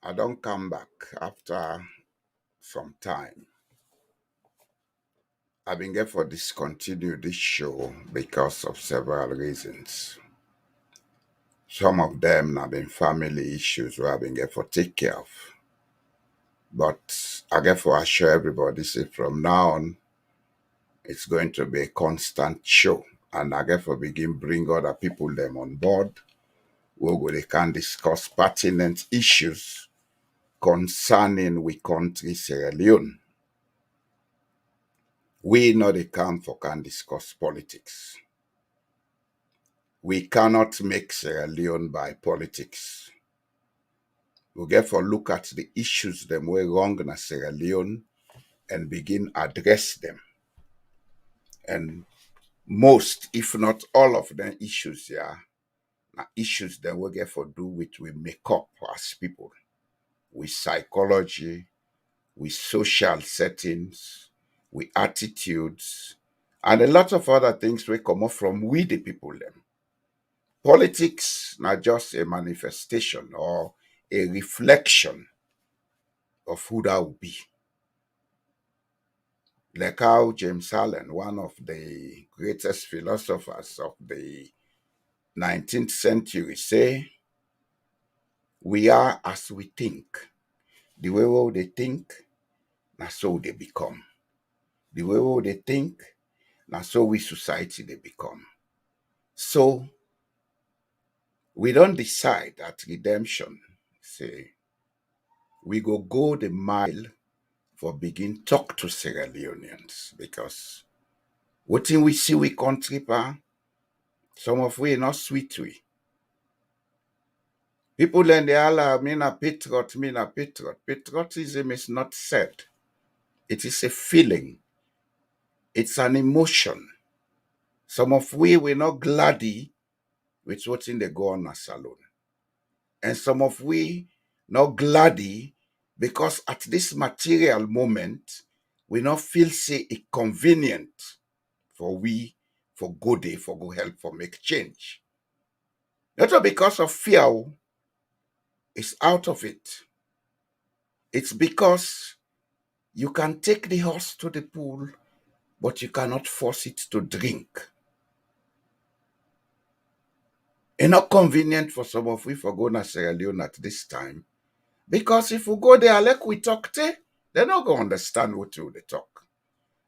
I don't come back after some time. I've been here for discontinue this show because of several reasons. Some of them have been family issues where I've been here for take care of. But I get for assure everybody, say from now on, it's going to be a constant show. And I get for begin bring other people them on board where they can discuss pertinent issues concerning we country Sierra Leone. We not a come for can discuss politics. We cannot make Sierra Leone by politics. We get for look at the issues them way wrong in Sierra Leone and begin address them. And most, if not all of them issues, yeah, are issues that we get for do with we make up as people, with psychology, with social settings, with attitudes, and a lot of other things we come up from we the people them. Politics not just a manifestation or a reflection of who that will be. Like how James Allen, one of the greatest philosophers of the 19th century, say, we are as we think. The way we they think, na so they become. The way we they think, na so we society they become. So we don't decide at redemption, say, we go the mile for begin talk to Sierra Leoneans because what thing we see we country pa, some of we not sweet we. People then they all me na patriot, me na patriot. Patriotism is not said. It is a feeling. It's an emotion. Some of we not gladdy with what in they go on a salon. And some of we not gladdy because at this material moment, we not feel say it convenient for we for go day, for go help, for make change. Not because of fear, it's out of it. It's because you can take the horse to the pool, but you cannot force it to drink. It's not convenient for some of we for go to Sierra Leone at this time. Because if we go there like we talk to, they're not going to understand what they talk.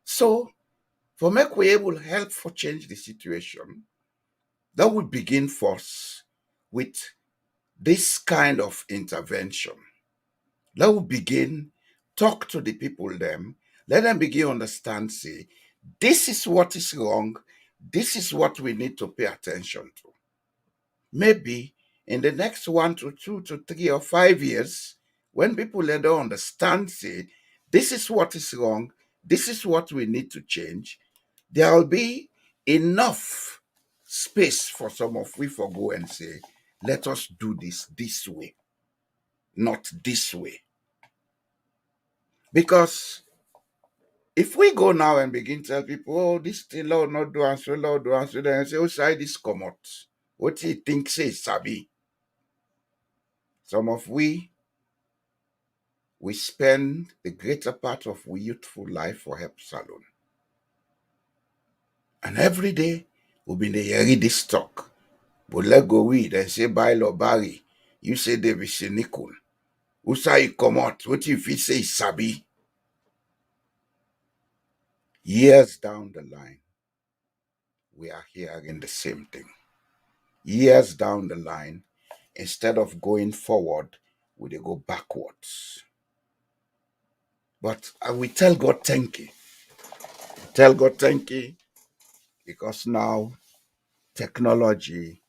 So, for make we able help for change the situation, that would begin first with this kind of intervention. That would begin, talk to the people them, let them begin understand, say, this is what is wrong, this is what we need to pay attention to. Maybe in the next 1 to 2 to 3 or 5 years, when people let them understand, say, this is what is wrong, this is what we need to change, there will be enough space for some of we for go and say, let us do this way, not this way. Because if we go now and begin to tell people, oh, this thing law not do and so law do and so, then say, oh, side this come out. What do you think say sabi? Some of we spend the greater part of we youthful life for help salon. And every day we'll be in the hearing this talk. But let go we then say by law Barry. You say David Sinikun. Who say you come out? What if he say sabi? Years down the line, we are hearing the same thing. Years down the line, instead of going forward, we dey go backwards. But I will tell God thank you. Tell God thank you because now technology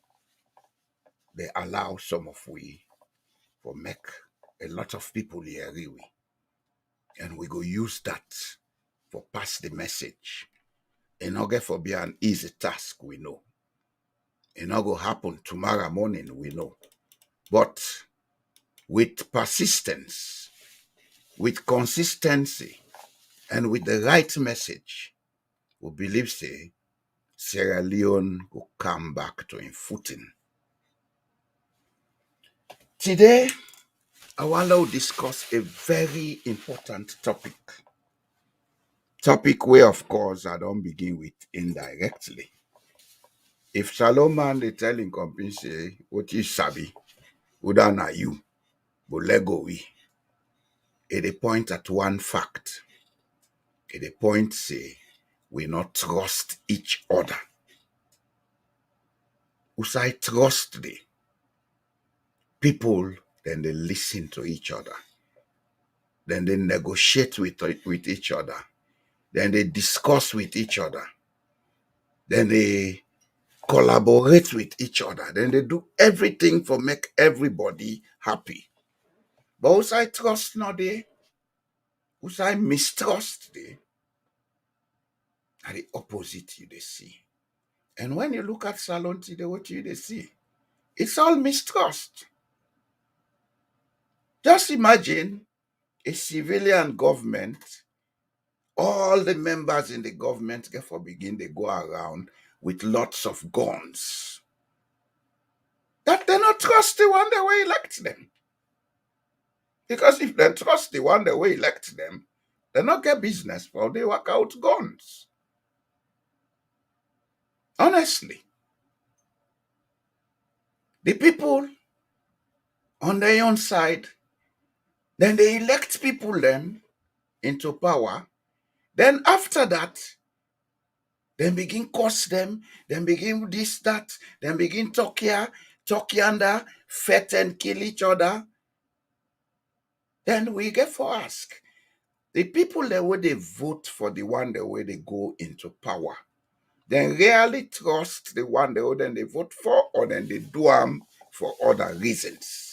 they allow some of we for make a lot of people hear we. And we go use that for pass the message. E no get for be an easy task, we know. E no go happen tomorrow morning, we know. But with persistence, with consistency, and with the right message, we believe say Sierra Leone will come back to in footing. Today, I want to discuss a very important topic. Topic where, of course, I don't begin with indirectly. If Salomon they tell in company say, what you sabi, uda na you, but lego we. It point at one fact. It point say, we not trust each other. Usai trust the people, then they listen to each other. Then they negotiate with each other. Then they discuss with each other. Then they collaborate with each other. Then they do everything for make everybody happy. But who's I trust not they? Who's I mistrust they? Are the opposite you they see. And when you look at Salon today, what you they see? It's all mistrust. Just imagine a civilian government, all the members in the government therefore begin they go around with lots of guns. That they not trust the one that will elect them. Because if they trust the one that will elect them, they not get business for they work out guns. Honestly. The people on their own side, then they elect people them into power. Then after that, then begin curse them, then begin this, that, then begin talk here, talk yonder, fight and kill each other. Then we get for ask. The people that way they vote for the one the way they go into power, then rarely trust the one then they vote for, or then they do them for other reasons.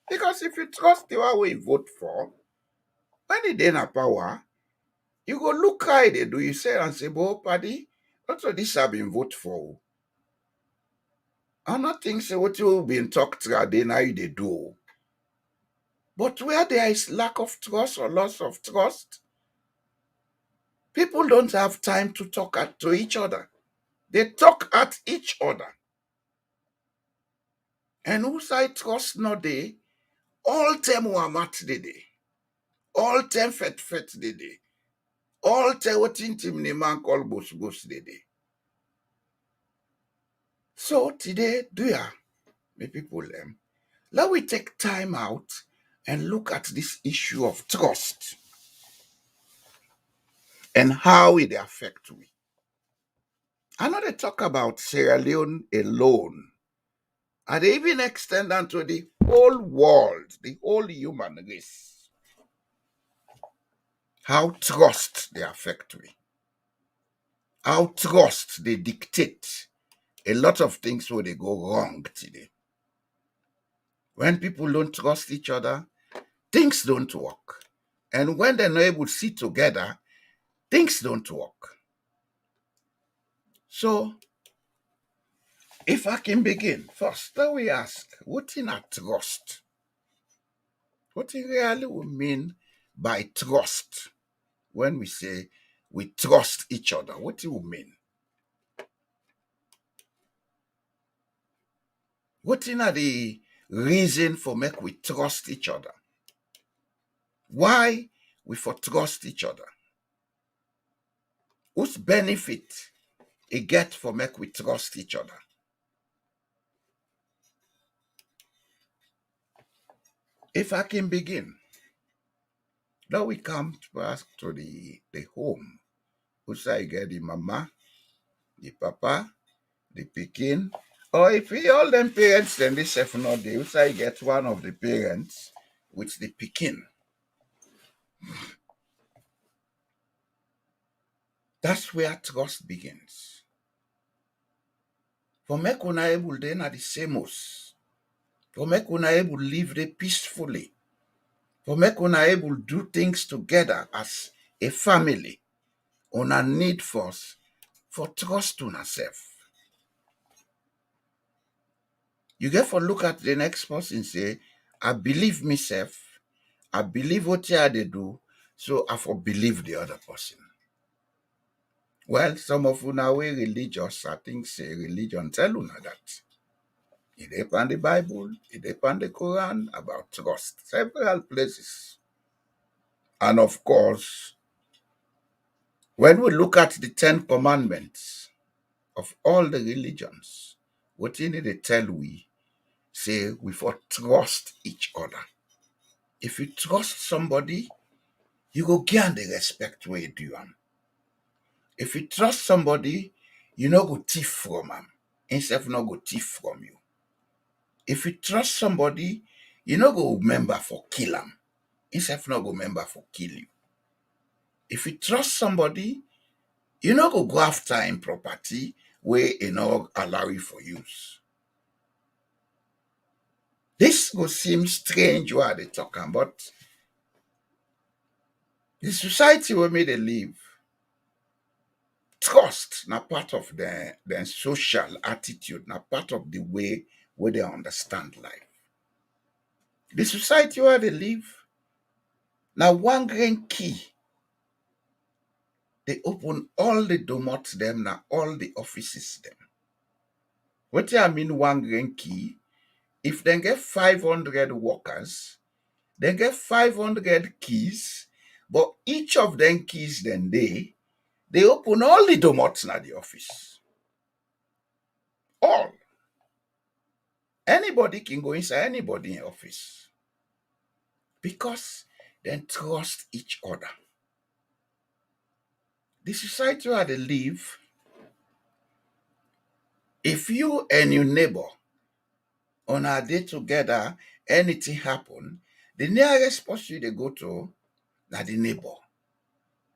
Because if you trust the one we vote for, when they in a power, you go look how they do. You say and say, "Bo, paddy, also this have been vote for." I'm not think say what you been talked to they now they do. But where there is lack of trust or loss of trust, people don't have time to talk to each other. They talk at each other. And whose I trust no day, all them were mat day. All them fet day. All them what in team ni man call bus day. So today, do ya, me people them, let we take time out and look at this issue of trust and how it affect we. I know they talk about Sierra Leone alone. And they even extend onto the whole world, the whole human race. How trust they affect we. How trust they dictate a lot of things where they go wrong today. When people don't trust each other, things don't work. And when they're not able to sit together, things don't work. So, if I can begin, first, let me ask, what in a trust? What it really will mean by trust when we say we trust each other? What it will mean? What in are the reason for make we trust each other? Why we for trust each other? Whose benefit it get for make we trust each other? If I can begin, now we come back to the home. Who's I get the mama, the papa, the pikin, or if we all them parents then this self not they who's I get one of the parents with the pikin. That's where trust begins. For make una able then are the same us. For make una able live there peacefully. For make una able do things together as a family. Una need force for trust una self. You get for look at the next person say, I believe myself, I believe what they do, so I for believe the other person. Well, some of una way religious, I think say religion tell una that. It is on the Bible, it is on the Quran about trust. Several places. And of course, when we look at the Ten Commandments of all the religions, what you need to tell we, say we for trust each other. If you trust somebody, you go gain the respect where you do am. If you trust somebody, you no go thief from am. Himself no go thief from you. If you trust somebody, you no go remember for kill am. Himself no go remember for kill you. If you trust somebody, you no go go after him property where he no allow you for use. This go seem strange what they talking, but the society where me they live, trust na part of their social attitude, na part of the way where they understand life. The society where they live, na one grain key. They open all the domots them, na all the offices them. What I mean one grain key? If they get 500 workers, they get 500 keys, but each of them keys then they open all the domots na the office. All. Anybody can go inside anybody in office. Because they trust each other. The society where they live, if you and your neighbor on a day together, anything happen, the nearest person they go to, na the neighbor.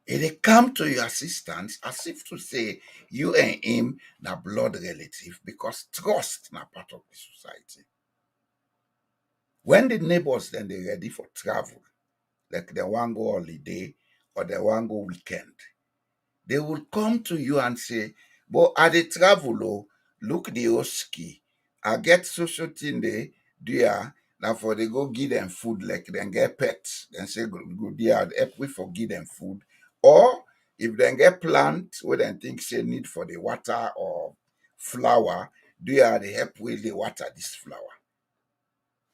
If they come to your assistance as if to say you and him na blood relative because trust na part of the society. When the neighbors then they ready for travel, like they want go holiday or they want go weekend, they will come to you and say, but at the travel, oh, look the oski. I get social thing they do ya. Now for they go give them food like then get pets. Then say go there help we for give them food. Or if they get plant where they think say need for the water or flower, do ya they help with the water this flower.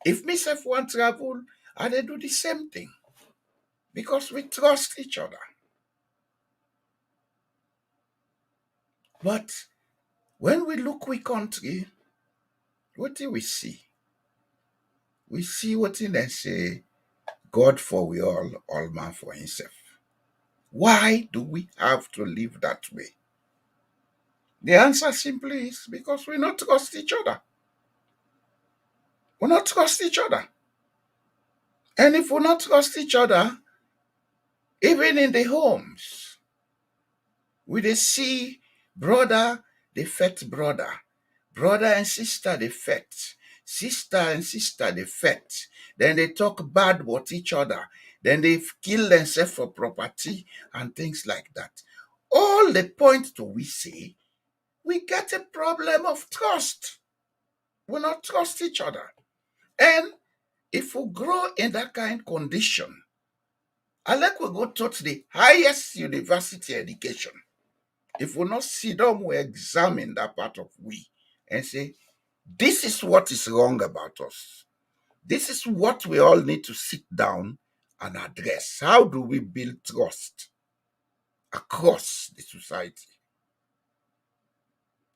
If myself want travel, I they do the same thing. Because we trust each other. But when we look we country, what do we see? We see what in they say, God for we all man for himself. Why do we have to live that way? The answer simply is because we not trust each other. We not trust each other. And if we not trust each other, even in the homes, we dey see brother, they fet brother. Brother and sister, they fet. Sister and sister, they fet. Then they talk bad about each other. Then they kill themselves for property and things like that. All the point to we say, we get a problem of trust. We not trust each other. And if we grow in that kind of condition, I like we go to the highest university education. If we not sit down, we examine that part of we and say, this is what is wrong about us. This is what we all need to sit down and address. How do we build trust across the society?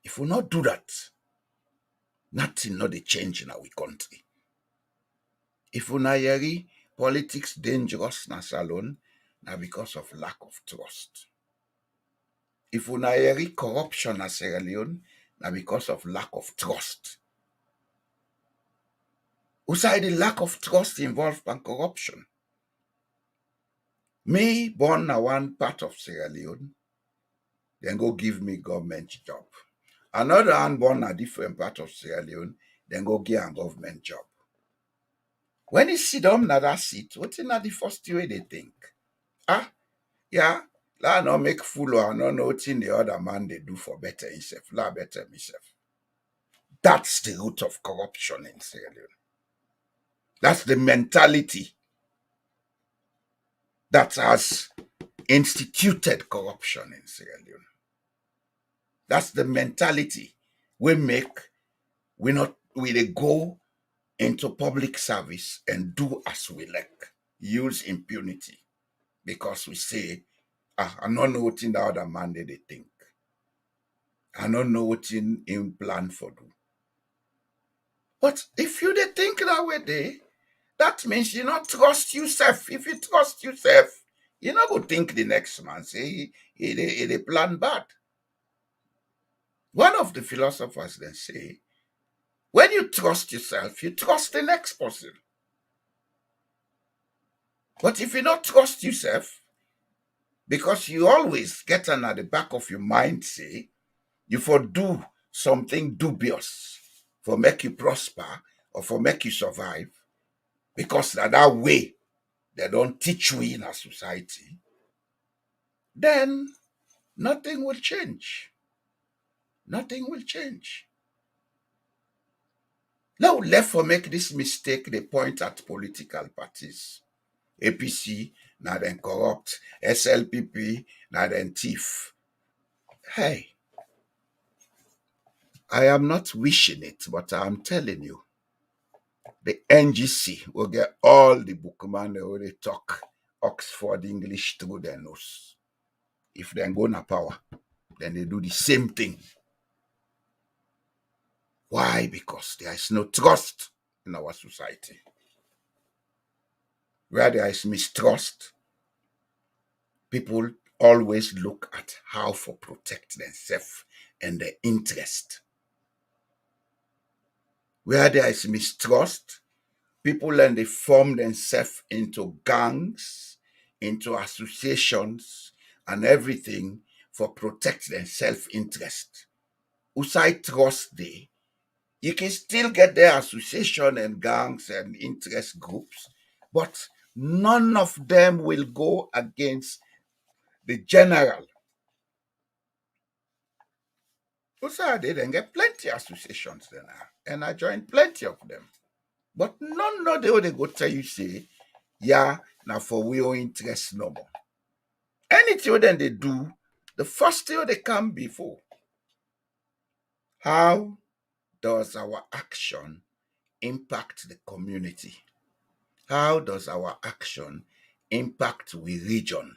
If we not do that, nothing not dey change in our country. If una hear politics dangerous na salon, na because of lack of trust. If una hear corruption na Sierra Leone, na because of lack of trust. Usai the lack of trust involved in corruption. Me born na one part of Sierra Leone, then go give me government job. Another one born na different part of Sierra Leone, then go give am government job. When he sit down na that seat, wetin na the first thing wey they think? Ah, yeah, la no make fool or I no know wetin the other man they do for better himself. La better himself. That's the root of corruption in Sierra Leone. That's the mentality that has instituted corruption in Sierra Leone. That's the mentality we make we not we dey go into public service and do as we like, use impunity because we say, I don't know what in the other man they think. I don't know what in plan for do. But if you dey think that way, that means you not trust yourself. If you trust yourself, you not go think the next man say he plan bad. One of the philosophers then say, when you trust yourself, you trust the next person. But if you not trust yourself, because you always get on at the back of your mind, say, you for do something dubious for make you prosper or for make you survive, because that way they don't teach you in a society, then nothing will change. Nothing will change. Now, left for make this mistake, they point at political parties. APC, now then corrupt. SLPP, now then thief. Hey, I am not wishing it, but I'm telling you, the NGC will get all the bookman they already talk Oxford English through their nose. If they go na power, then they do the same thing. Why? Because there is no trust in our society. Where there is mistrust, people always look at how to protect themselves and their interest. Where there is mistrust, people and they form themselves into gangs, into associations, and everything for protect their self-interest. Usai trust they, you can still get their association and gangs and interest groups, but none of them will go against the general. Usai they then get plenty associations then, and I joined plenty of them. But none of they go tell you say, yeah, now for we own interest no more. Anything then they do, the first thing they come before. How does our action impact the community? How does our action impact we region,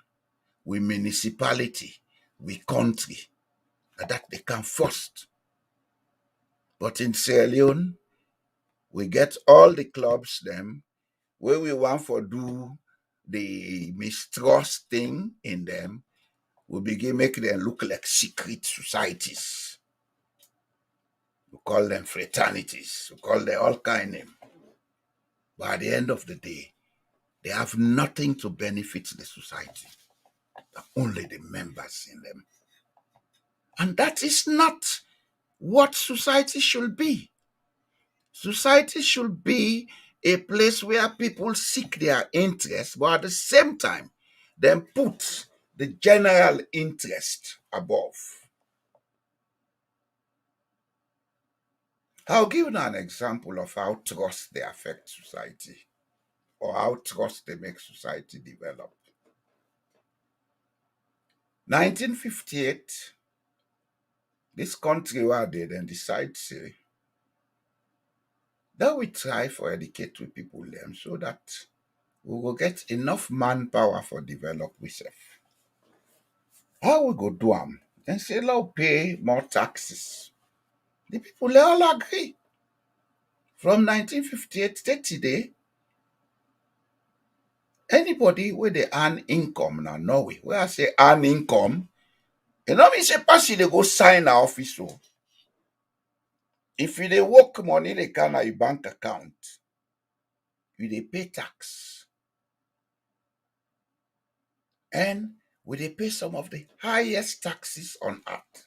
we municipality, we country? That they come first. But in Sierra Leone, we get all the clubs them where we want for do the mistrust thing in them, we begin make them look like secret societies. We call them fraternities. We call them all kind of name. But at the end of the day, they have nothing to benefit the society. Only the members in them. And that is not what society should be. Society should be a place where people seek their interests, but at the same time, then put the general interest above. I'll give you an example of how trust they affect society or how trust they make society develop. 1958, this country where they then decide say that we try for educate with people them so that we will get enough manpower for develop ourselves. How we go do them? Then say let's pay more taxes. The people they all agree. From 1958 to today, anybody where they earn income now Norway, where I say earn income, you know me say pass you they go sign a office. So if you dey work money they can na your bank account, you dey pay tax. And we dey pay some of the highest taxes on earth.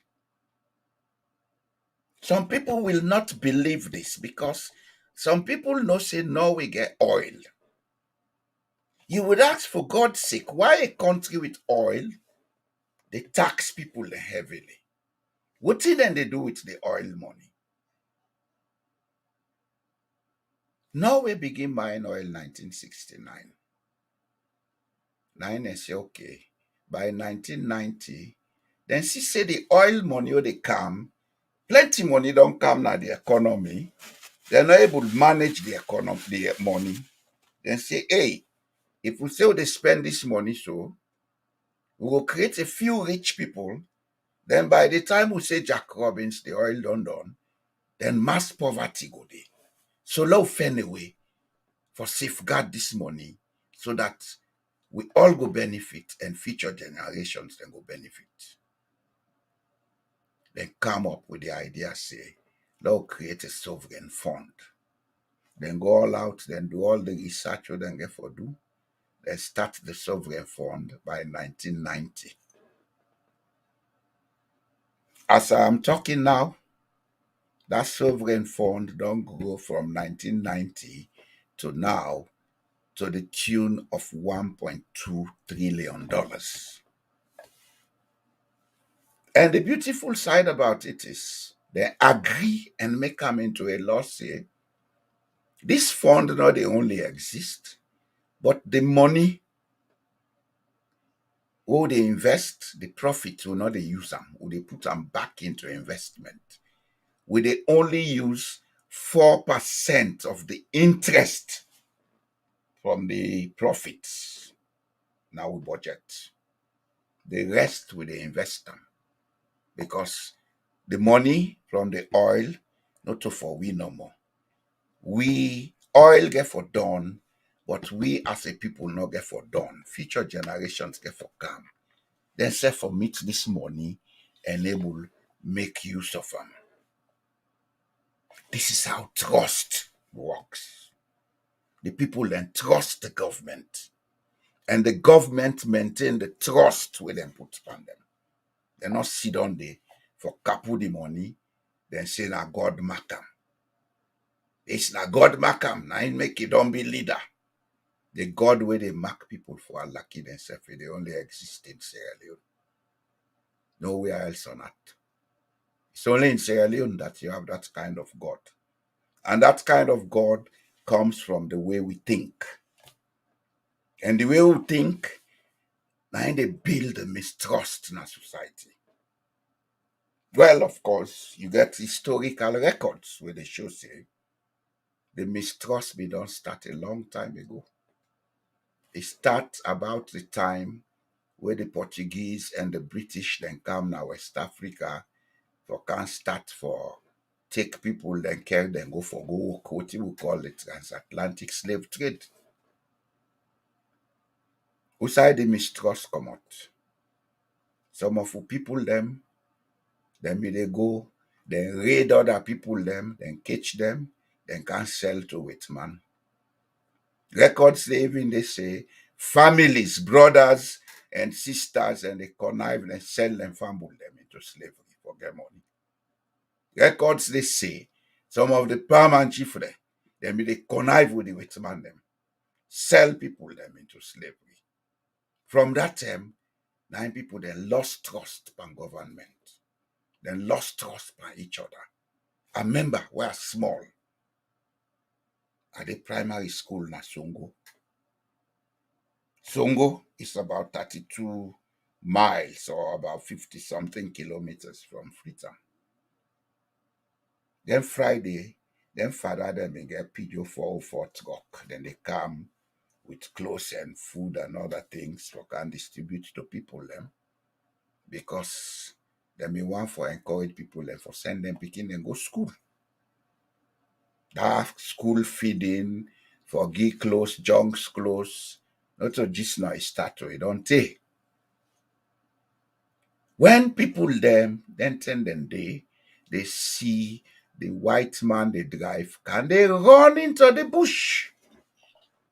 Some people will not believe this because some people know say Norway get oil. You would ask for God's sake, why a country with oil, they tax people heavily? What then they do with the oil money? Norway began buying oil 1969. Nine say okay. By 1990, then she say the oil money wey dey come, plenty money don't come now the economy. They're not able to manage the economy, the money. Then say, hey, if we say they spend this money, so we will create a few rich people. Then by the time we say Jack Robbins, the oil done, then mass poverty go there. So let's find a way for safeguard this money so that we all go benefit and future generations then go benefit. Then come up with the idea, say, let's create a sovereign fund. Then go all out, then do all the research we then get for do. Then start the sovereign fund by 1990. As I'm talking now, that sovereign fund don't grow from 1990 to now to the tune of $1.2 trillion. And the beautiful side about it is they agree and make come into a law say this fund not they only exist, but the money will they invest, the profit will not they use them, will they put them back into investment. Will they only use 4% of the interest from the profits. Now we budget. The rest will they invest them. Because the money from the oil, not to for we no more. We oil get for done, but we as a people not get for done. Future generations get for come. Then say for meet this money, enable make use of them. This is how trust works. The people then trust the government, and the government maintain the trust with them put upon them. They not sit on there for couple the money, then say na God mark them. It's na God mark them, now he make it don't be leader. The God where they mark people for are lucky themselves, they only exist in Sierra Leone. Nowhere else on earth. It's only in Sierra Leone that you have that kind of God. And that kind of God comes from the way we think. And the way we think, now they build a mistrust in our society. Well, of course, you get historical records where they show say the mistrust be don't start a long time ago. It starts about the time where the Portuguese and the British then come now West Africa for can start for take people then carry them go for go work, what you call the transatlantic slave trade. Outside the mistrust come out. Some of the people them, then they go, then raid other people them, then catch them, then can sell to white man. Records they even they say families, brothers and sisters, and they connive and sell them, fumble them into slavery for their money. Records they say some of the palm and chief them they connive with the white man them, sell people them into slavery. From that time, nine people then lost trust by government, then lost trust by each other. I remember we're small at the primary school na Songo. Songo is about 32 miles or about 50 something kilometers from Freetown. Then Friday, then father them they get Peugeot 404 truck. Then they come with clothes and food and other things for can distribute to people them because they may want for encourage people and for send them picking and go school. That school feeding for give clothes, junks clothes, not so just now start to it don't take. When people them then tend them they see the white man they drive, can they run into the bush?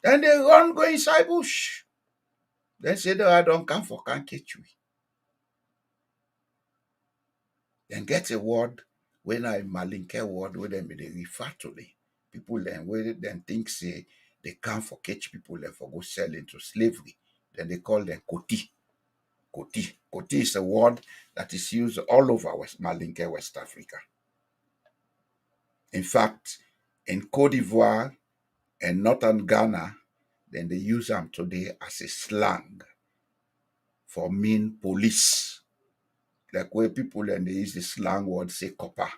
Then they run go inside bush. Then say no, I don't come for can catch you. Then get a word when I malinke word where them they refer to the people then where then think say they come for catch people then for go sell into slavery. Then they call them koti. Koti. Koti is a word that is used all over West Malinke, West Africa. In fact, in Cote d'Ivoire and northern Ghana, then they use them today as a slang for mean police. Like where people and they use the slang word say copper.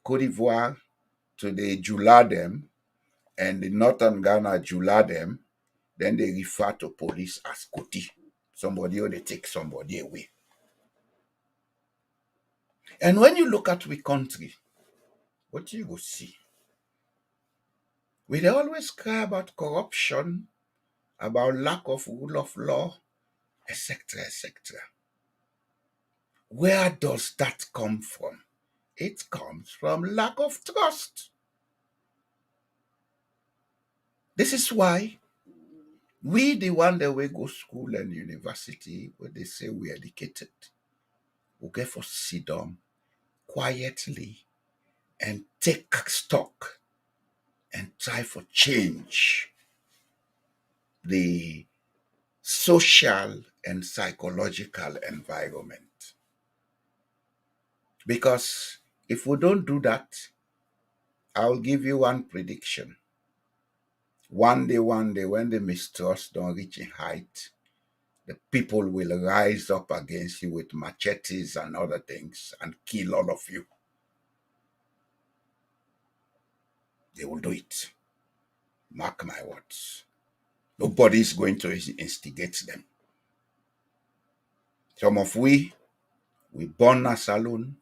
Cote d'Ivoire to the Jula them, and the Northern Ghana Jula them, then they refer to police as Koti. Somebody or they take somebody away. And when you look at we country, what you go see? We always cry about corruption, about lack of rule of law, etc., etc. Where does that come from? It comes from lack of trust. This is why we, the one that we go school and university, where they say we educated, we get for sit down quietly and take stock and try for change the social and psychological environment. Because if we don't do that, I'll give you one prediction. One day, when the mistrust don't reach a height, the people will rise up against you with machetes and other things and kill all of you. They will do it. Mark my words. Nobody is going to instigate them. Some of we born as alone.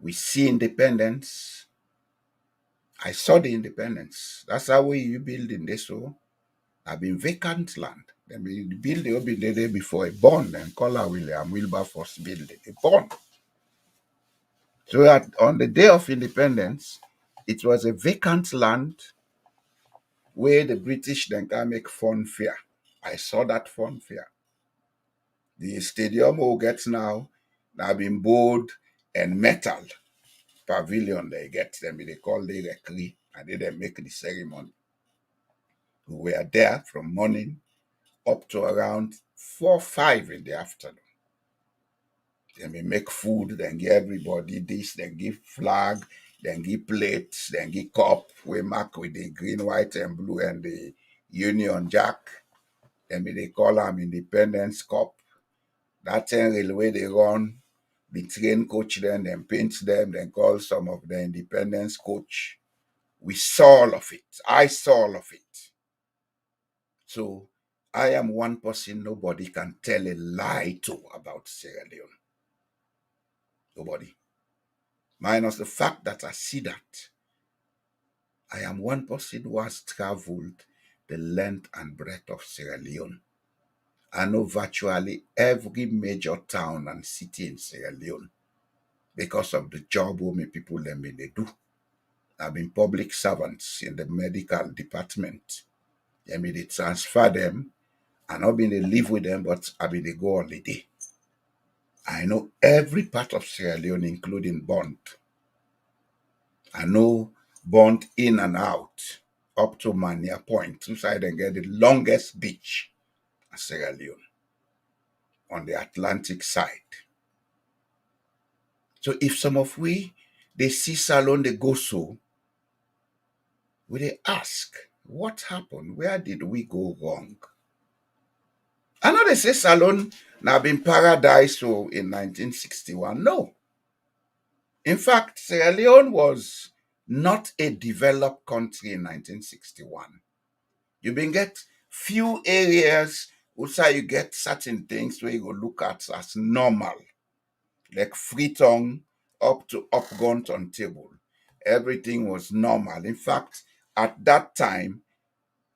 We see independence. I saw the independence. That's how we build in this. So I've been vacant land. Then we build the open the day before a born and call William Wilberforce build it. A born. So that on the day of independence, it was a vacant land where the British then can make fun fair. I saw that fun fair. The stadium who gets now been board and metal pavilion they get them. They call the recre and they make the ceremony. We were there from morning up to around 4, 5 in the afternoon. Then we make food, then give everybody this, then give flag, then give plates, then give cup. We mark with the green, white, and blue and the Union Jack. Then they call them Independence Cup. That railway they run, the train coach then paint them, then call some of the Independence coach. We saw all of it. I saw all of it. So I am one person nobody can tell a lie to about Sierra Leone. Nobody. Minus the fact that I see that. I am one person who has traveled the length and breadth of Sierra Leone. I know virtually every major town and city in Sierra Leone because of the job who my people them they do. I've been public servants in the medical department. They transfer them. I not been they live with them, but I been they go holiday. I know every part of Sierra Leone, including Bond. I know Bond in and out, up to Mania Point, inside and get the longest beach in Sierra Leone on the Atlantic side. So if some of we they see Salon they go so, we they ask, what happened? Where did we go wrong? I know they say Salon now been paradise so in 1961. No. In fact, Sierra Leone was not a developed country in 1961. You been get few areas where you get certain things where you go look at as normal, like Freetown up to Upgon Table. Everything was normal. In fact, at that time,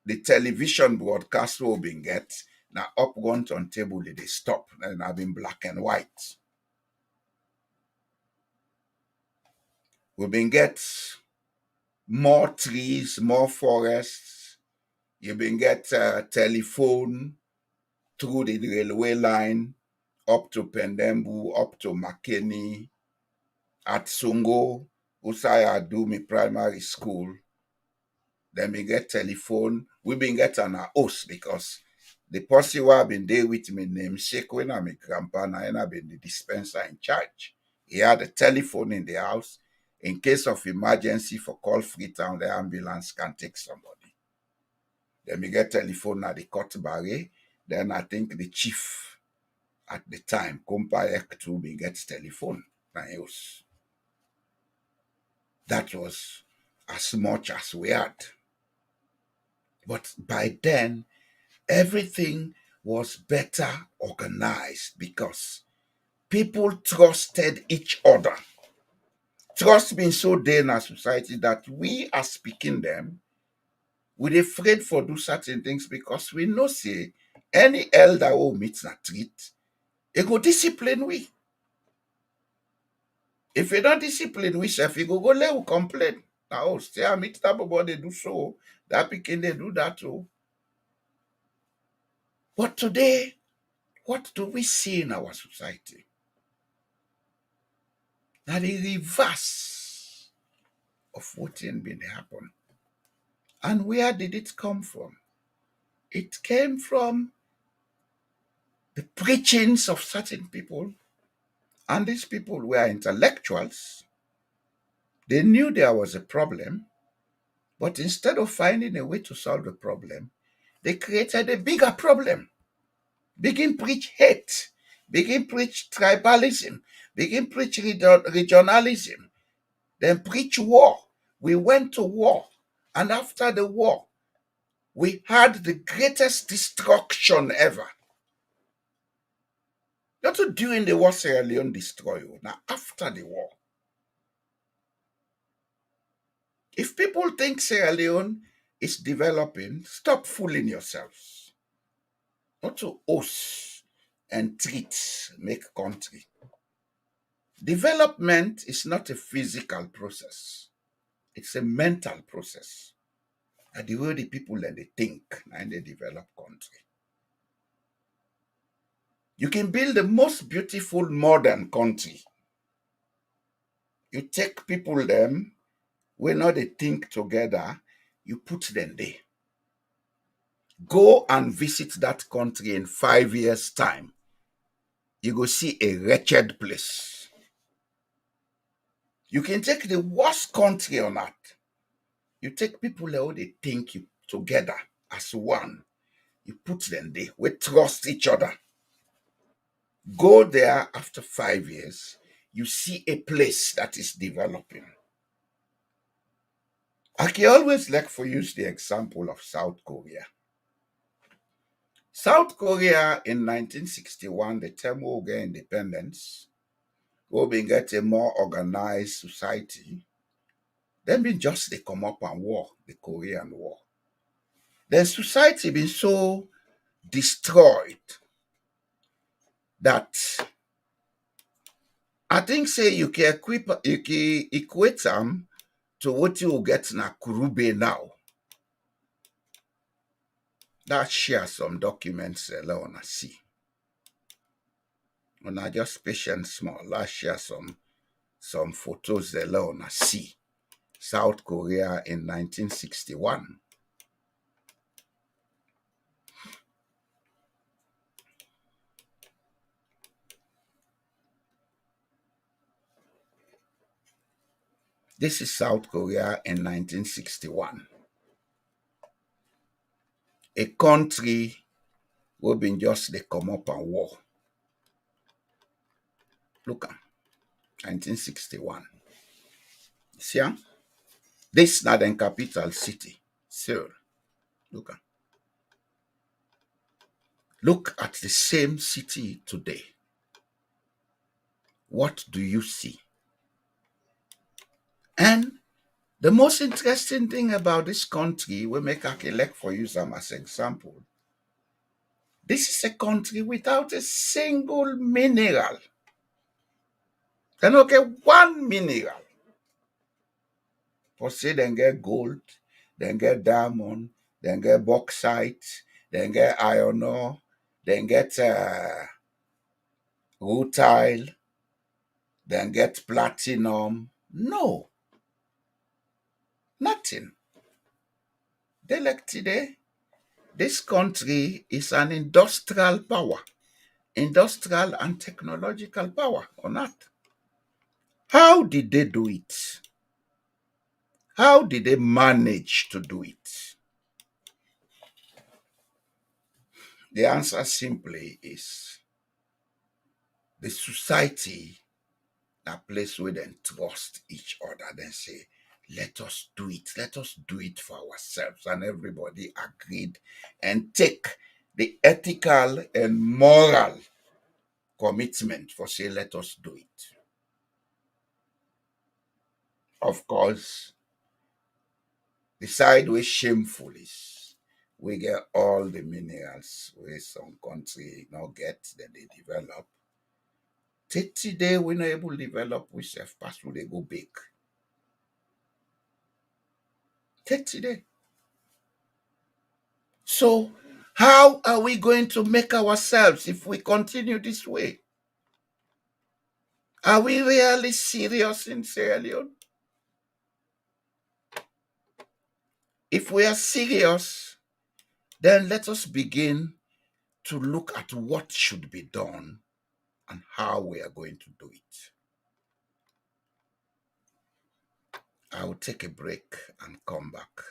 the television broadcast will been get now Upgon Table they stop and have been black and white. We been get more trees, more forests. You been get telephone through the railway line up to Pendembu, up to Makeni, at Sungo, Usaya do me primary school. Then we get telephone. We been get an host because the person who have been there with me namesake when I'm a grandpa and I been the dispenser in charge. He had a telephone in the house. In case of emergency for call Freetown, the ambulance can take somebody. Then we get telephone at the court barrier. Then I think the chief at the time, Kompa to be gets telephone. That was as much as we had. But by then, everything was better organized because people trusted each other. Trust being so there in our society that we are speaking them, we're afraid for do certain things because we know say any elder who meets a treat, it go discipline we. If you don't discipline we self, you go let we complain. Now, oh, stay and meet that boy they do so, that picking they do that too. But today, what do we see in our society? That the reverse of what had been happen. And where did it come from? It came from the preachings of certain people, and these people were intellectuals. They knew there was a problem, but instead of finding a way to solve the problem, they created a bigger problem. Begin preach hate, begin preach tribalism, begin preach regionalism, then preach war. We went to war, and after the war, we had the greatest destruction ever. Not during the war, Sierra Leone destroy you. Now, after the war. If people think Sierra Leone is developing, stop fooling yourselves. Not to us and treat, make country. Development is not a physical process. It's a mental process. And the way the people and they think and they develop country. You can build the most beautiful modern country. You take people them, when not they think together, you put them there. Go and visit that country in 5 years' time. You go see a wretched place. You can take the worst country on earth. You take people how they think you together as one. You put them there. We trust each other. Go there after 5 years. You see a place that is developing. I can always like for use the example of South Korea. South Korea in 1961, the time we get independence, we been get a more organized society. Then been just they come up and war, the Korean War. Then society been so destroyed that I think say you can equate them to what you get in a Kurube now. That share some documents alone I see. When I just patient small, let's share some photos alone I see. South Korea in 1961. This is South Korea in 1961. A country who been just they come up and war. Look at 1961. See? Am? This is not the capital city, Seoul. Look at. Look at the same city today. What do you see? And the most interesting thing about this country, we make a elect for use them as example. This is a country without a single mineral. They don't get one mineral. For say they get gold, they get diamond, they get bauxite, they get iron ore, they get rutile, they get platinum. No, nothing. They like today, this country is an industrial power, industrial and technological power on earth. How did they do it? How did they manage to do it? The answer simply is the society, that place where they trust each other. Then say, Let us do it. Let us do it for ourselves. And everybody agreed and take the ethical and moral commitment for say, let us do it. Of course, the side where shameful is, we get all the minerals where some country not get, that they develop. 30 day we not able to develop, we self pass through, they go big. 30 day. So how are we going to make ourselves if we continue this way? Are we really serious in Sierra Leone? If we are serious, then let us begin to look at what should be done and how we are going to do it. I will take a break and come back.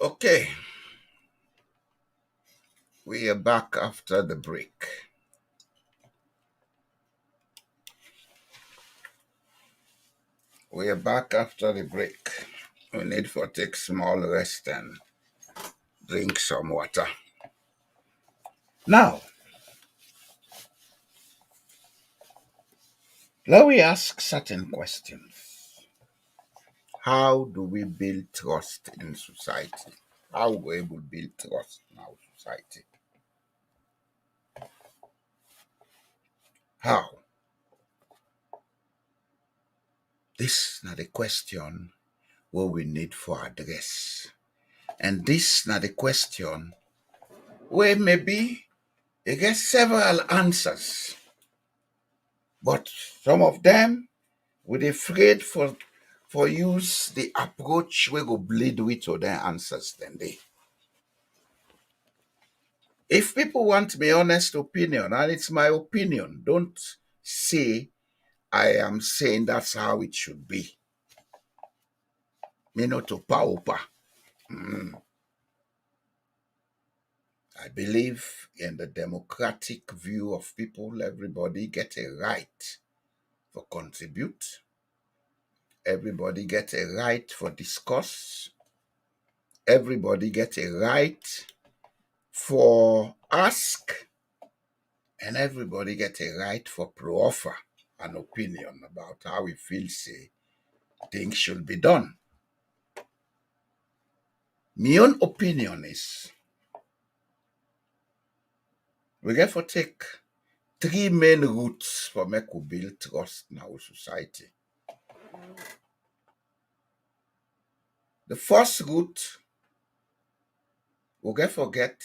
Okay, we are back after the break. We are back after the break. We need for take small rest and drink some water. Now, let me ask certain questions. How do we build trust in society? How we able to build trust in our society? How? This is not the question what we need for address. And this is not the question where maybe you get several answers. But some of them we afraid for use the approach we go bleed with to their answers then they. If people want my honest opinion, and it's my opinion, don't say I am saying that's how it should be. Me not to pauper. I believe in the democratic view of people. Everybody get a right for contribute. Everybody get a right for discuss. Everybody get a right for ask. And everybody get a right for pro-offer an opinion about how we feel say things should be done. My own opinion is we get for take three main routes for make we build trust in our society. The first route we get forget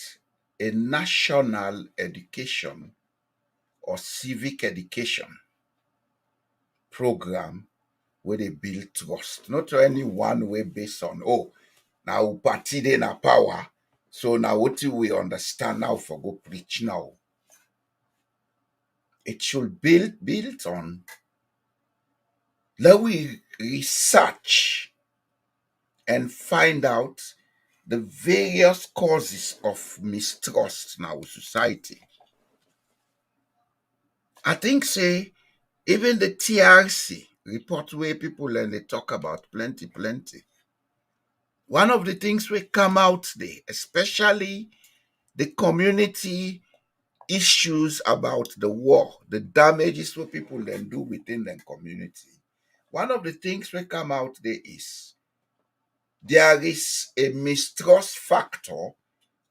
a national education or civic education program where they build trust. Not any one way based on now party dey na power. So now what do we understand now for go preach now? It should build on let we research and find out the various causes of mistrust in our society. I think say even the TRC report where people and they talk about plenty. One of the things we come out there, especially the community issues about the war, the damages what people then do within the community. One of the things we come out there is there is a mistrust factor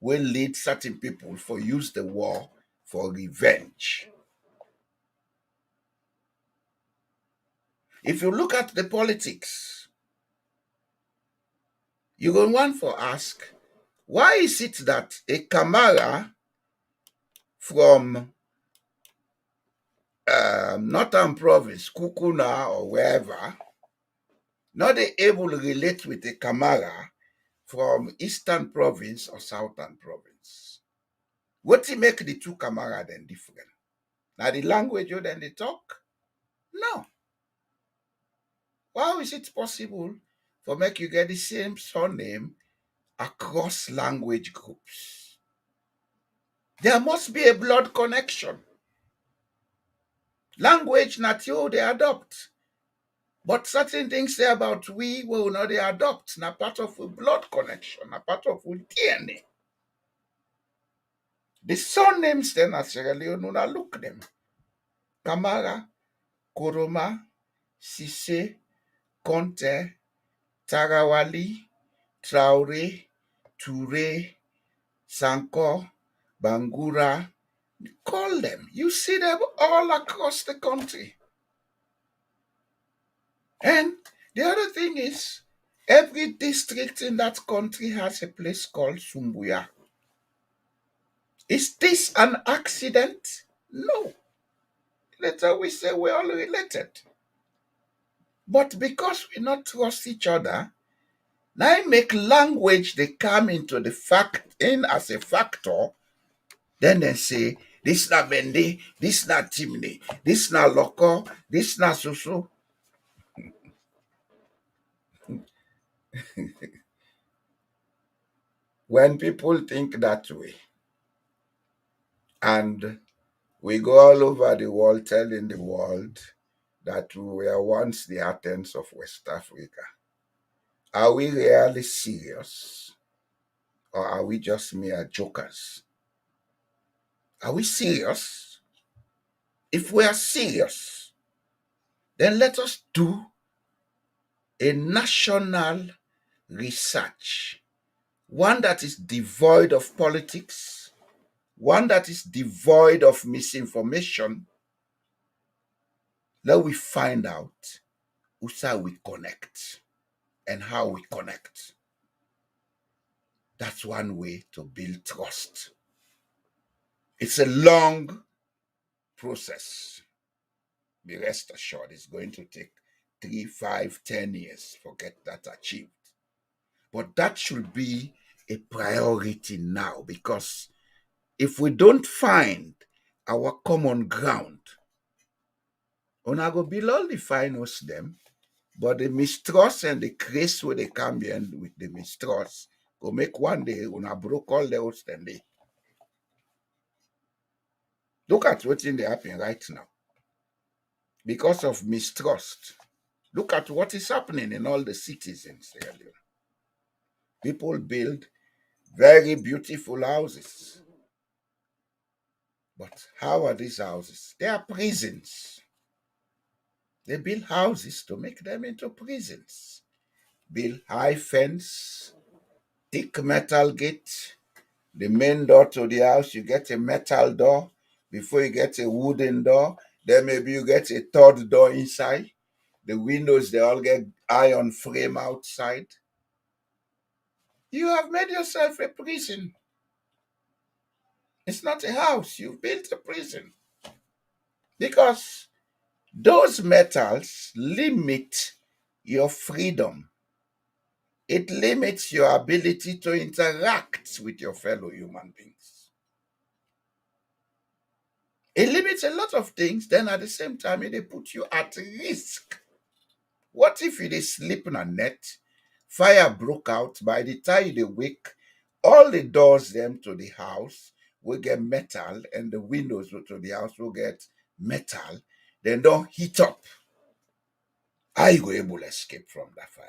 will lead certain people for use the war for revenge. If you look at the politics, you going want for ask, why is it that a Camara from Northern Province, Kukuna or wherever, not they able to relate with a Camara from Eastern Province or Southern Province? What make the two Camara then different? Now the language you then they talk? No. How is it possible for make you get the same surname across language groups? There must be a blood connection. Language not you they adopt. But certain things say about we will not they adopt. Na part of a blood connection, na part of a DNA. The surnames then naturally you know look them. Kamara, Koroma, Sise, Conte, Tarawali, Traore, Toure, Sanko, Bangura, call them. You see them all across the country. And the other thing is, every district in that country has a place called Sumbuya. Is this an accident? No. Later we say we're all related. But because we not trust each other, now make language they come into the fact in as a factor. Then they say, this na Bende, this na Timney, this na Loco, this na Susu. When people think that way, and we go all over the world telling the world that we were once the Athens of West Africa, are we really serious? Or are we just mere jokers? Are we serious? If we are serious, then let us do a national research, one that is devoid of politics, one that is devoid of misinformation. Let we find out how we connect and how we connect. That's one way to build trust. It's a long process. Be rest assured, it's going to take 3, 5, 10 years for get that achieved. But that should be a priority now, because if we don't find our common ground, una go build all the fine us them, but the mistrust and the grace where they come in with the mistrust go make one day una broke all the host and they look at what's in the happen right now because of mistrust. Look at what is happening in all the cities in Sierra Leone. People build very beautiful houses. But how are these houses? They are prisons. They build houses to make them into prisons. Build high fence, thick metal gate. The main door to the house, you get a metal door before you get a wooden door. Then maybe you get a third door inside. The windows, they all get iron frame outside. You have made yourself a prison. It's not a house. You've built a prison. Because those metals limit your freedom. It limits your ability to interact with your fellow human beings. It limits a lot of things, then at the same time, it put you at risk. What if you sleep in a net, fire broke out, by the time you wake, all the doors them to the house will get metal and the windows to the house will get metal, then don't heat up. How you go able to escape from that fire?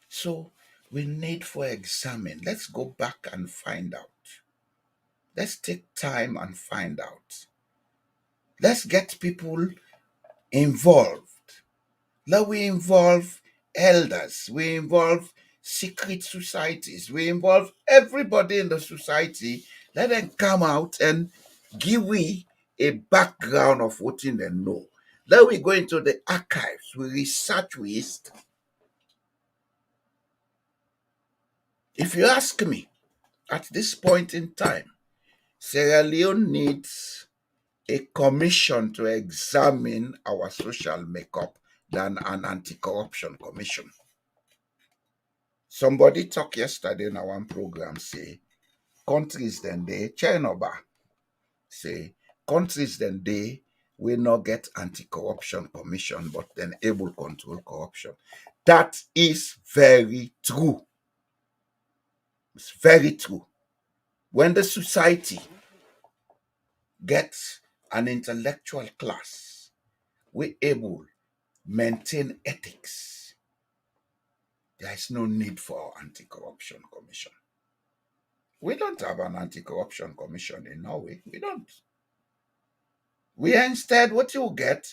So we need for examine. Let's go back and find out. Let's take time and find out. Let's get people involved. Let we involve elders. We involve secret societies. We involve everybody in the society. Let them come out and give we a background of what they know. Let we go into the archives. We research with. If you ask me, at this point in time, Sierra Leone needs a commission to examine our social makeup than an anti-corruption commission. Somebody talked yesterday in our program, say, countries then they, Chinoba, say, countries then they will not get anti-corruption commission, but then able control corruption. That is very true. It's very true. When the society gets an intellectual class, we able maintain ethics. There is no need for anti-corruption commission. We don't have an anti-corruption commission in Norway. We don't. We instead, what you get,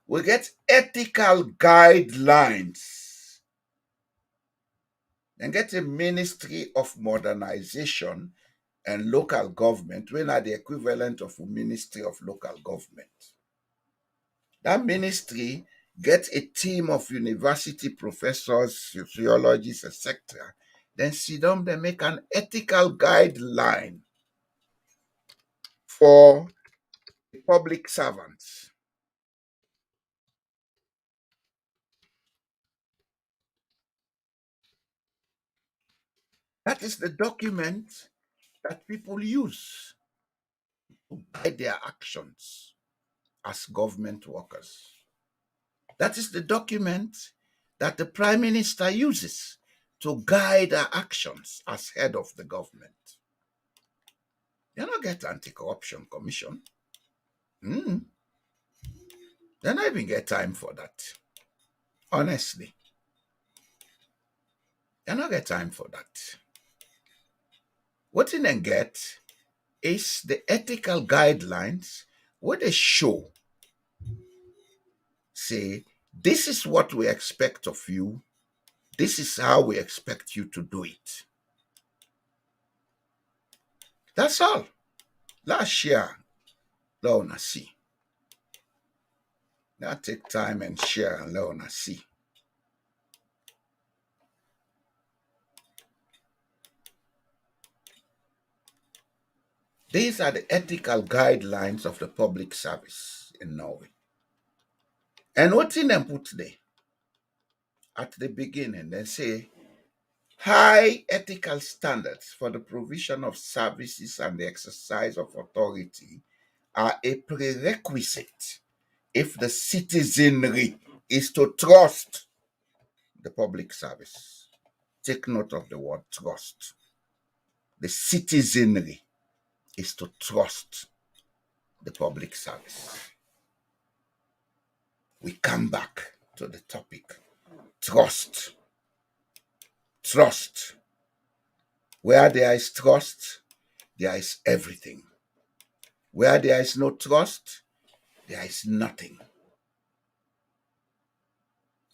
we get ethical guidelines. Then get a Ministry of Modernization and Local Government, when are the equivalent of a Ministry of Local Government. That ministry get a team of university professors, sociologists, etc. Then sit down, they make an ethical guideline for the public servants. That is the document that people use to guide their actions as government workers. That is the document that the Prime Minister uses to guide our actions as head of the government. They don't get anti-corruption commission. They don't even get time for that. Honestly, they don't get time for that. What they then get is the ethical guidelines where they show, say, this is what we expect of you. This is how we expect you to do it. That's all. Last year, let us see. Now take time and share and let us see. These are the ethical guidelines of the public service in Norway. And what in them put there? At the beginning, they say high ethical standards for the provision of services and the exercise of authority are a prerequisite if the citizenry is to trust the public service. Take note of the word trust. The citizenry is to trust the public service. We come back to the topic. Trust. Trust. Where there is trust, there is everything. Where there is no trust, there is nothing.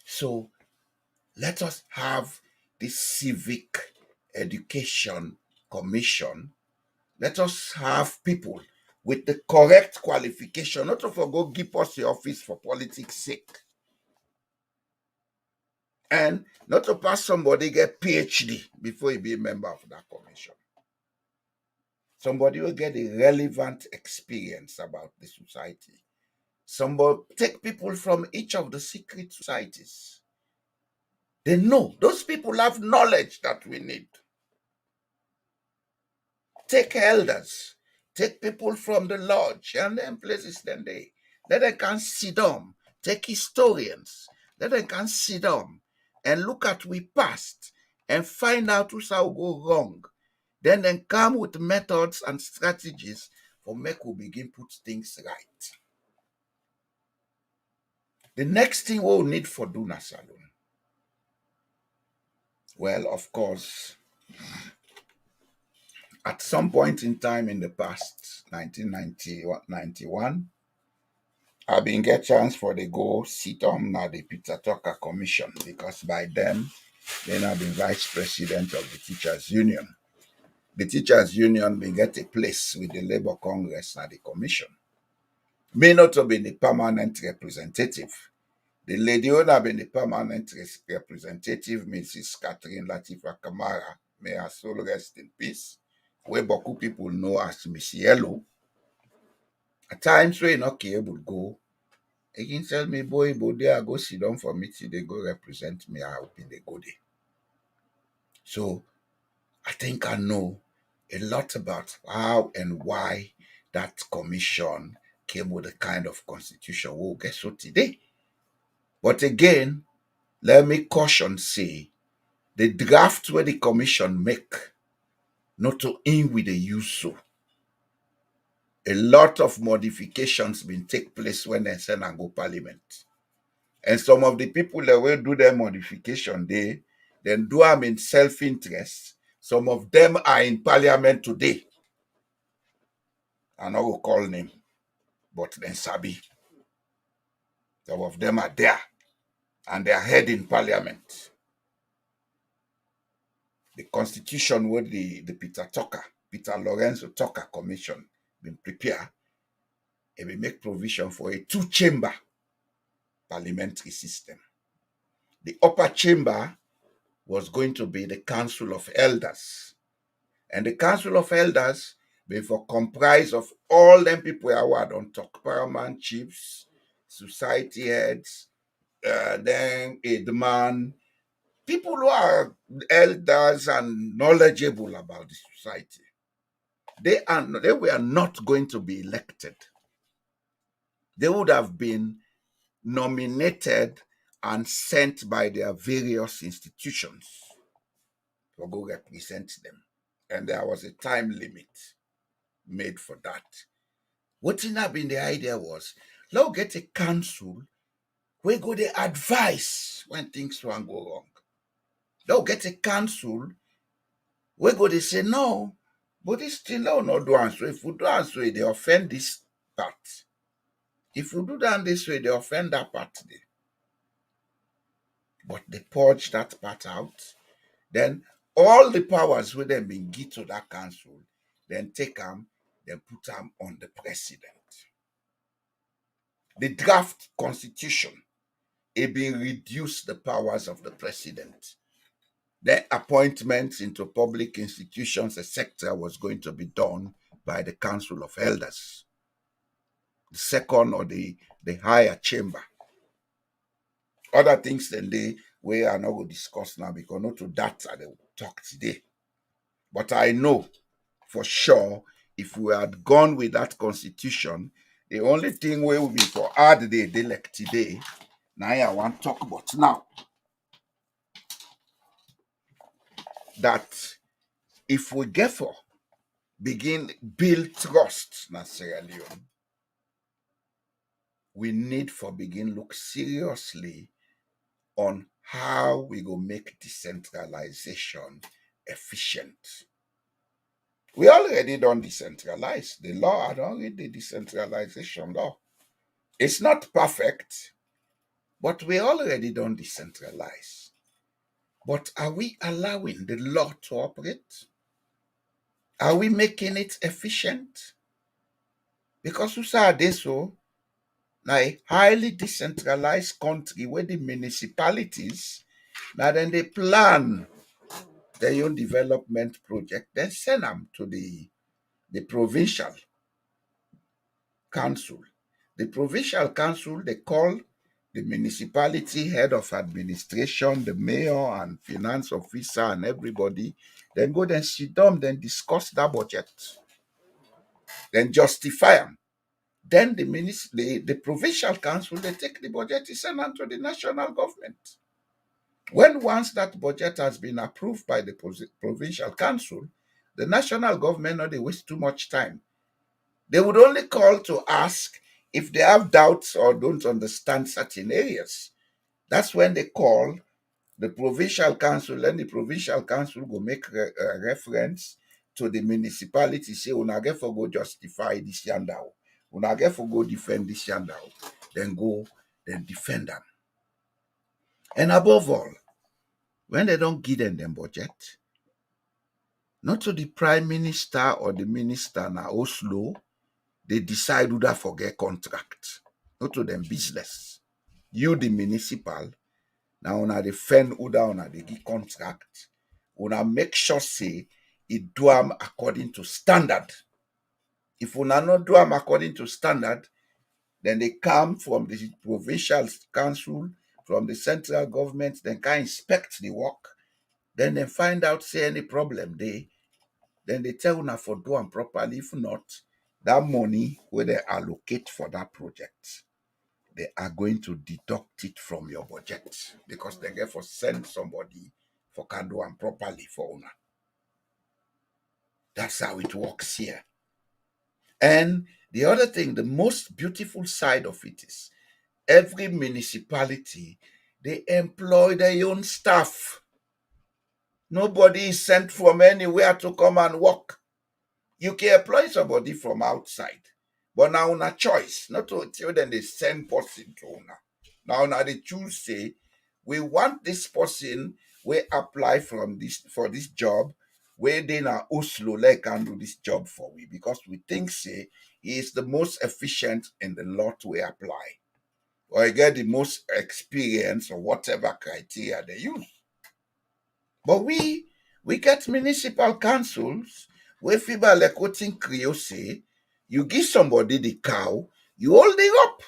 So let us have this civic education commission. Let us have people with the correct qualification, not to go give us the office for politics' sake. And not to pass somebody get PhD before he be a member of that commission. Somebody will get a relevant experience about the society. Somebody take people from each of the secret societies. They know. Those people have knowledge that we need. Take elders. Take people from the lodge and then places then they. Let them can sit down. Take historians. Let them can sit down and look at we past and find out who's how go wrong. Then come with methods and strategies for make we begin put things right. The next thing we'll need for Duna Salon. Well, of course, at some point in time in the past, 1991, I been get chance for the go sit on na the Peter Tucker Commission because by then I been vice president of the Teachers Union. The Teachers Union been get a place with the Labour Congress na the commission. Me not to be the permanent representative. The lady who have been the permanent representative, Mrs. Catherine Latifa Kamara, may her soul rest in peace, where beaucoup people know as Miss Yellow. At times when not able to go, he can tell me, boy, there, go sit down for meeting, they go represent me, I hope they go there. So I think I know a lot about how and why that commission came with the kind of constitution we'll get so today. But again, let me caution say, the draft where the commission make, not to in with the use so. A lot of modifications been take place when they send and go parliament. And some of the people that will do their modification, they then do them in self-interest. Some of them are in parliament today. And I will call name, but then Sabi. Some of them are there. And they are head in parliament. The constitution where the Peter Lorenzo Tucker Commission been prepared, it will make provision for a two-chamber parliamentary system. The upper chamber was going to be the Council of Elders. And the Council of Elders will for comprise of all them people who are on talk, paramount chiefs, society heads, then aidman, people who are elders and knowledgeable about the society. They were not going to be elected. They would have been nominated and sent by their various institutions to go represent them. And there was a time limit made for that. What have been the idea was, now get a council where go they advise when things won't go wrong. Now get a council where go they say no, but this thing now not do answer. If we do answer, they offend this part. If we do that this way, they offend that part. But they purge that part out. Then all the powers will then be give to that council, then take them, then put them on the president. The draft constitution, it been reduced the powers of the president. The appointments into public institutions, etc., was going to be done by the Council of Elders, the second or the higher chamber. Other things than they we are not going to discuss now because not to that I will talk today. But I know for sure if we had gone with that constitution, the only thing we will be for add the elect today. Now I want to talk about now that if we get for begin build trust na Sierra Leone, we need for begin look seriously on how we go make decentralization efficient. We already done decentralize. The law had already the decentralization law. It's not perfect, but we already done decentralize. But are we allowing the law to operate? Are we making it efficient? Because we say this so now a highly decentralized country where the municipalities now then they plan their own development project, then send them to the provincial council. The provincial council, they call the municipality head of administration, the mayor and finance officer and everybody, then go then sit down, then discuss that budget, then justify them. Then the provincial council, they take the budget, they send them to the national government. When once that budget has been approved by the provincial council, the national government not they waste too much time. They would only call to ask if they have doubts or don't understand certain areas. That's when they call the provincial council, and the provincial council will make a reference to the municipality, say, una get for go justify this yandao. Una get for go defend this yandao. Then go, then defend them. And above all, when they don't give them budget, not to the prime minister or the minister na Oslo, they decide who that forget contract. Not to them business. You, the municipal, now una defend who that una they give contract. Una make sure say it do them according to standard. If una not do them according to standard, then they come from the provincial council, from the central government, then can inspect the work. Then they find out say any problem then they tell una for do them properly. If not, that money where they allocate for that project, they are going to deduct it from your budget because they get for send somebody for can do them properly for una. That's how it works here. And the other thing, the most beautiful side of it is every municipality, they employ their own staff. Nobody is sent from anywhere to come and work. You can employ somebody from outside, but now una choice, not to tell them they send person to una. Now they choose say, we want this person we apply from this for this job, where they na Oslo like can do this job for we because we think say he is the most efficient in the lot we apply, or he get the most experience or whatever criteria they use. But we get municipal councils where FIBA like what in Creo say, you give somebody the cow, you hold it up.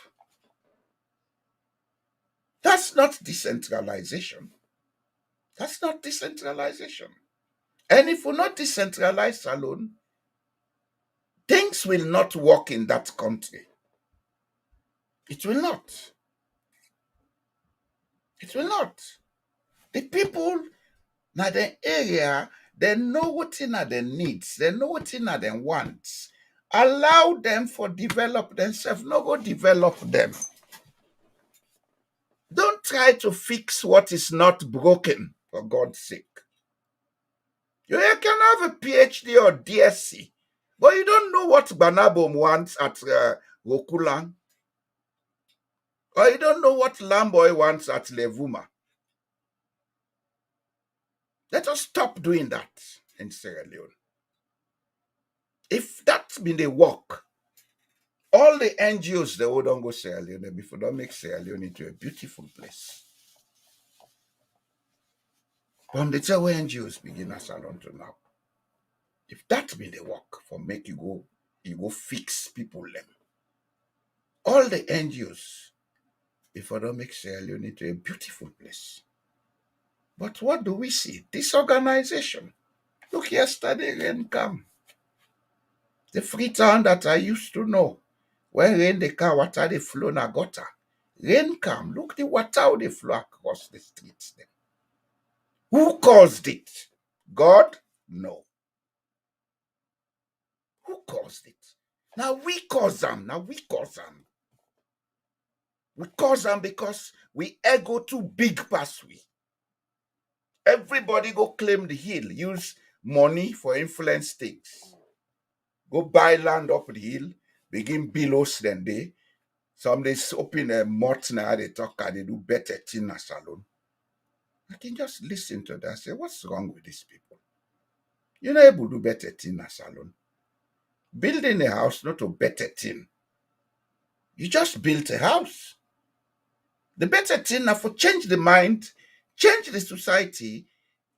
That's not decentralization. That's not decentralization. And if we're not decentralized alone, things will not work in that country. It will not. It will not. The people na the area, they know what are their needs, they know what are their wants. Allow them for develop themselves, no go develop them. Don't try to fix what is not broken, for God's sake. You can have a PhD or DSc, but you don't know what Banabom wants at Rokulang, or you don't know what Lamboy wants at Levuma. Let us stop doing that in Sierra Leone. If that's been the work, all the NGOs, they would not go Sierra Leone before don't make Sierra Leone into a beautiful place. From the time where NGOs begin as salon to now, if that's been the work for make you go fix people them. All the NGOs before don't make Sierra Leone into a beautiful place. But what do we see? Disorganization. Look, yesterday rain come. The Freetown that I used to know, when rain they come, water they flow na gutter. Rain come, look the water how they flow across the streets. Then. Who caused it? God? No. Who caused it? Now we cause them. Now we cause them. We cause them because we ego too big past we. Everybody go claim the hill, use money for influence things. Go buy land up the hill, begin billows then they. Some days open a mouth now, they talk and they do better thing as salon. I can just listen to that and say, what's wrong with these people? You're not able to do better thing as salon. Building a house, not a better thing. You just built a house. The better thing now for change the mind, change the society,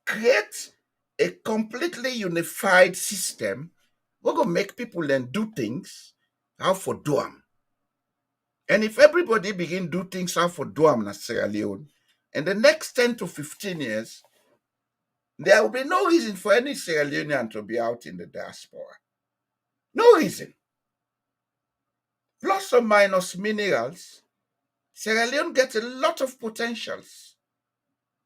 create a completely unified system. We're going to make people then do things how for do them. And if everybody begin do things how for do them in Sierra Leone, in the next 10 to 15 years, there will be no reason for any Sierra Leonean to be out in the diaspora. No reason. Plus or minus minerals, Sierra Leone gets a lot of potentials.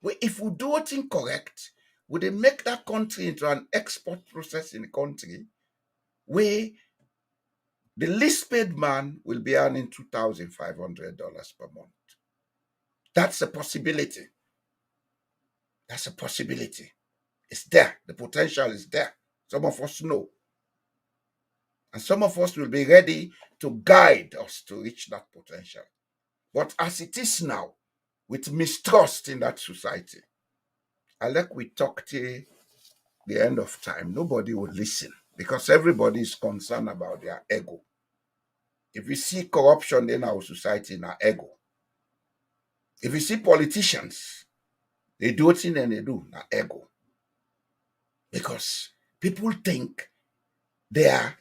If we do it incorrect, would they make that country into an export processing country where the least paid man will be earning $2,500 per month? That's a possibility. That's a possibility. It's there. The potential is there. Some of us know. And some of us will be ready to guide us to reach that potential. But as it is now, with mistrust in that society, I like we talk till the end of time. Nobody will listen because everybody is concerned about their ego. If you see corruption in our society, in our ego. If you see politicians, they do it and they do, na ego. Because people think their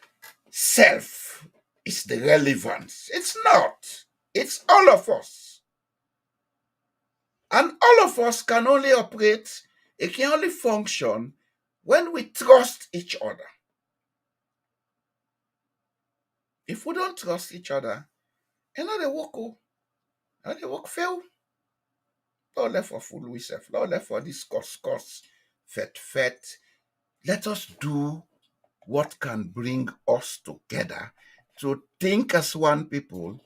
self is the relevance. It's not. It's all of us. And all of us can only operate, it can only function when we trust each other. If we don't trust each other, and now they work, and they work fail. Not left for fool we self, not left for this course, fet. Let us do what can bring us together to think as one people,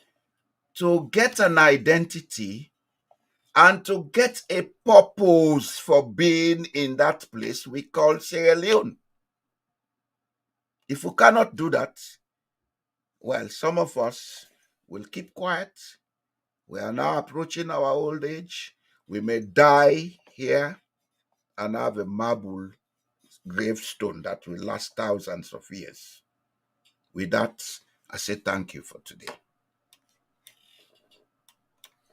to get an identity, and to get a purpose for being in that place we call Sierra Leone. If we cannot do that, well, some of us will keep quiet. We are now approaching our old age. We may die here and have a marble gravestone that will last thousands of years. With that, I say thank you for today.